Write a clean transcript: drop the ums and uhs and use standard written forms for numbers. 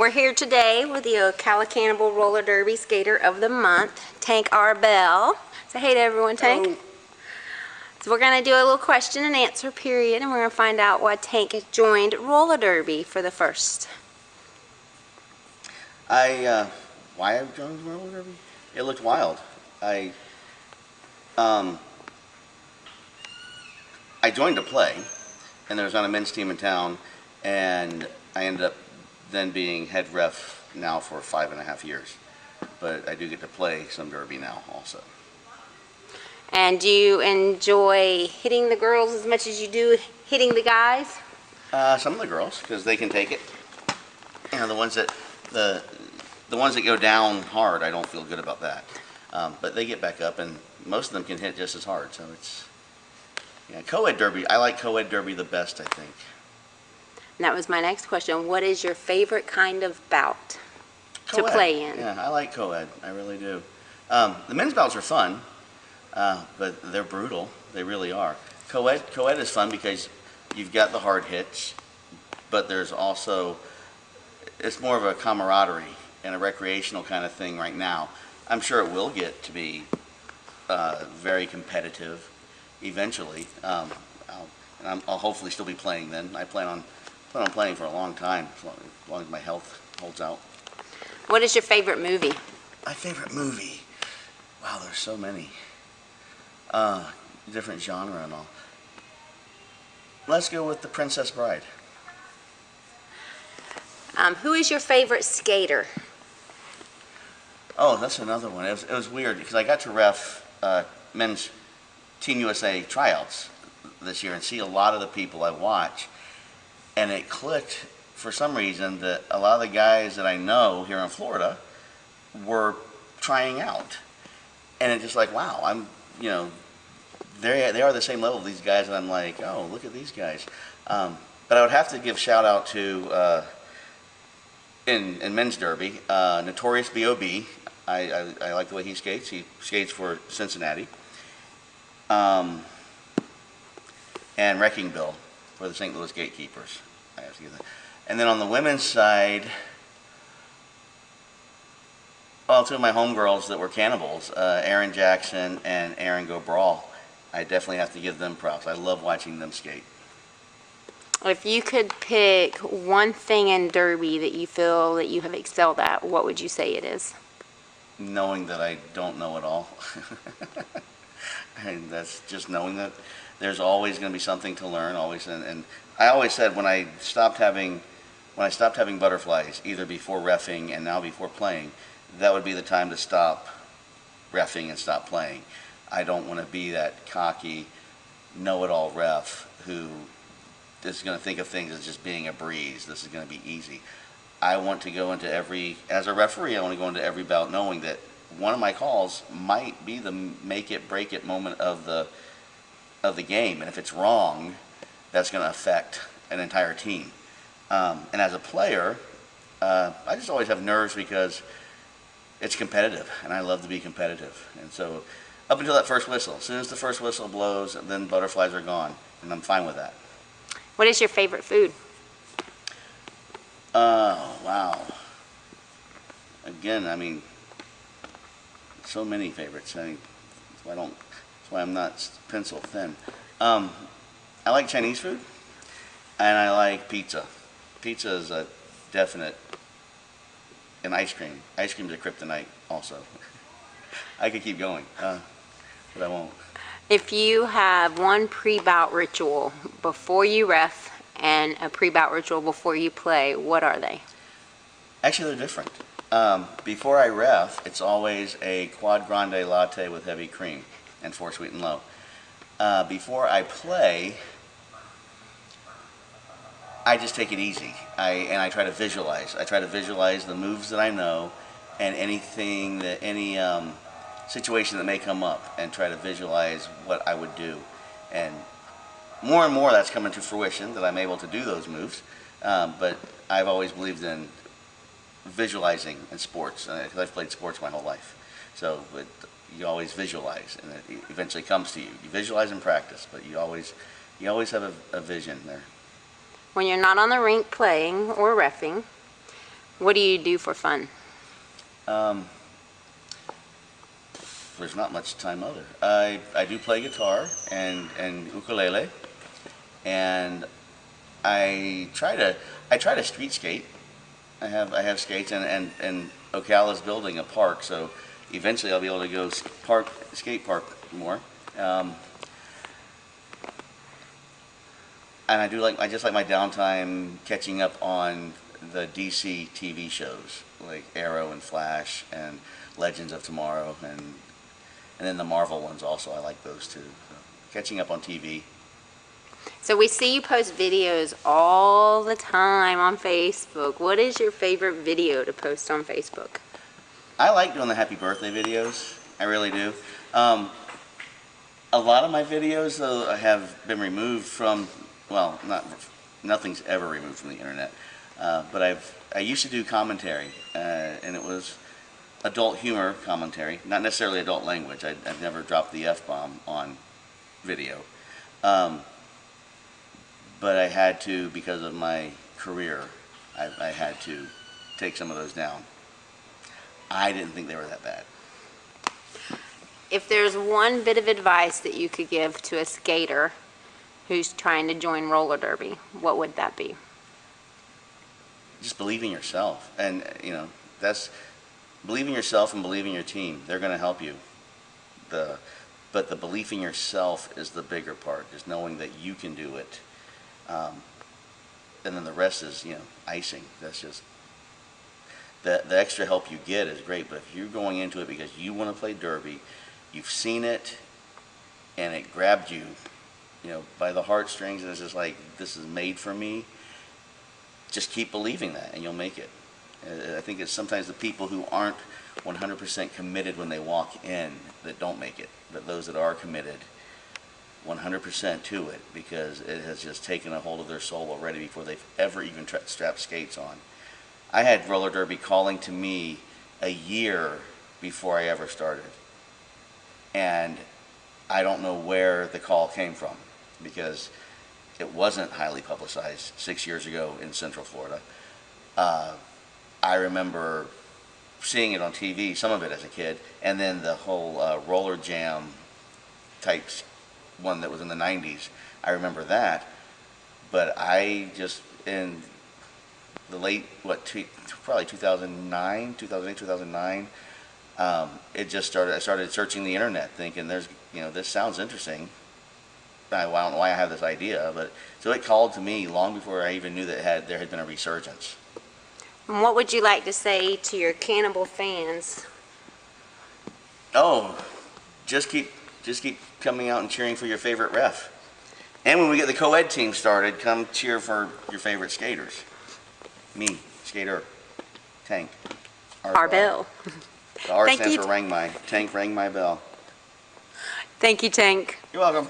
We're here today with the Ocala Cannibal Roller Derby Skater of the Month, Tank Arbell. Say hey to everyone, Tank. Hello. So we're going to do a little question and answer period, and we're going to find out why Tank has joined roller derby for the first. Why I joined roller derby? It looked wild. I joined to play, and there was on a men's team in town, and I ended up then being head ref now for 5.5 years. But I do get to play some derby now also. And do you enjoy hitting the girls as much as you do hitting the guys? Some of the girls, because they can take it. You know, the ones that go down hard, I don't feel good about that. But they get back up, and most of them can hit just as hard. So it's co-ed derby. I like co-ed derby the best, I think. And that was my next question. What is your favorite kind of bout to Co-ed. play in? Yeah, I like co-ed. I really do. The men's bouts are fun, but they're brutal. They really are. Co-ed is fun because you've got the hard hits, but there's also, it's more of a camaraderie and a recreational kind of thing right now. I'm sure it will get to be very competitive eventually. I'll hopefully still be playing then. I plan on playing for a long time, as long as my health holds out. What is your favorite movie? My favorite movie? Wow, there's so many. Different genre and all. Let's go with The Princess Bride. Who is your favorite skater? Oh, that's another one. It was weird because I got to ref men's Team USA tryouts this year and see a lot of the people I watch, and it clicked for some reason that a lot of the guys that I know here in Florida were trying out, and it's just like, wow, they are the same level of these guys, and I'm like, oh, look at these guys. But I would have to give shout out to in men's derby, Notorious B.O.B. I like the way he skates. He skates for Cincinnati. And Wrecking Bill for the St. Louis Gatekeepers. I have to give that. And then on the women's side, well, two of my homegirls that were cannibals, Erin Jackson and Erin Go Brawl. I definitely have to give them props. I love watching them skate. If you could pick one thing in derby that you feel that you have excelled at, what would you say it is? Knowing that I don't know it all. And that's just knowing that there's always going to be something to learn. Always, and I always said when I stopped having butterflies, either before reffing and now before playing, that would be the time to stop reffing and stop playing. I don't want to be that cocky, know-it-all ref who is going to think of things as just being a breeze. This is going to be easy. I want to go into as a referee, I want to go into every bout knowing that one of my calls might be the make it, break it moment of the game. And if it's wrong, that's going to affect an entire team. And as a player, I just always have nerves because it's competitive, and I love to be competitive. And so up until that first whistle, as soon as the first whistle blows, then butterflies are gone, and I'm fine with that. What is your favorite food? Oh, wow. Again, so many favorites. That's why I'm not pencil thin. I like Chinese food, and I like pizza. Pizza is a definite, and ice cream. Ice cream is a kryptonite also. I could keep going, but I won't. If you have one pre-bout ritual before you ref and a pre-bout ritual before you play, what are they? Actually, they're different. Before I ref, it's always a quad grande latte with heavy cream and 4 sweet and low. Before I play, I just take it easy. I try to visualize. I try to visualize the moves that I know and any situation that may come up, and try to visualize what I would do. And more that's coming to fruition that I'm able to do those moves. But I've always believed in visualizing in sports because I've played sports my whole life. So you always visualize, and it eventually comes to you. You visualize and practice, but you always have a vision there. When you're not on the rink playing or reffing, What do you do for fun? There's not much time other. I do play guitar and ukulele, and I try to street skate. I have skates, and Ocala's building a park, so eventually I'll be able to go skate park more. And I just like my downtime catching up on the DC TV shows like Arrow and Flash and Legends of Tomorrow, and then the Marvel ones also. I like those too. So, catching up on TV. So we see you post videos all the time on Facebook. What is your favorite video to post on Facebook? I like doing the happy birthday videos. I really do. A lot of my videos, though, have been removed from, well, nothing's ever removed from the internet. But I used to do commentary, and it was adult humor commentary, not necessarily adult language. I've never dropped the F-bomb on video. But I had to, because of my career, I had to take some of those down. I didn't think they were that bad. If there's one bit of advice that you could give to a skater who's trying to join roller derby, what would that be? Just believe in yourself, and that's believe in yourself and believe in your team. They're going to help you. But the belief in yourself is the bigger part, just knowing that you can do it. And then the rest is, icing. That's just, the extra help you get is great, but if you're going into it because you want to play derby, you've seen it, and it grabbed you, by the heartstrings, and it's just like, this is made for me, just keep believing that, and you'll make it. I think it's sometimes the people who aren't 100% committed when they walk in that don't make it, but those that are committed 100% to it, because it has just taken a hold of their soul already before they've ever even strapped skates on. I had roller derby calling to me a year before I ever started, and I don't know where the call came from, because it wasn't highly publicized 6 years ago in Central Florida. I remember seeing it on TV, some of it as a kid, and then the whole roller jam types one that was in the 90s. I remember that, but I just, in the late, probably 2009, 2008, 2009, it just started, I started searching the internet thinking this sounds interesting. I don't know why I have this idea, but so it called to me long before I even knew that there had been a resurgence. And what would you like to say to your Cannibal fans? Oh, just keep coming out and cheering for your favorite ref. And when we get the co-ed team started, come cheer for your favorite skaters. Me, skater, Tank. Our bell. The R Thank stands you. for rang my. Tank rang my bell. Thank you, Tank. You're welcome.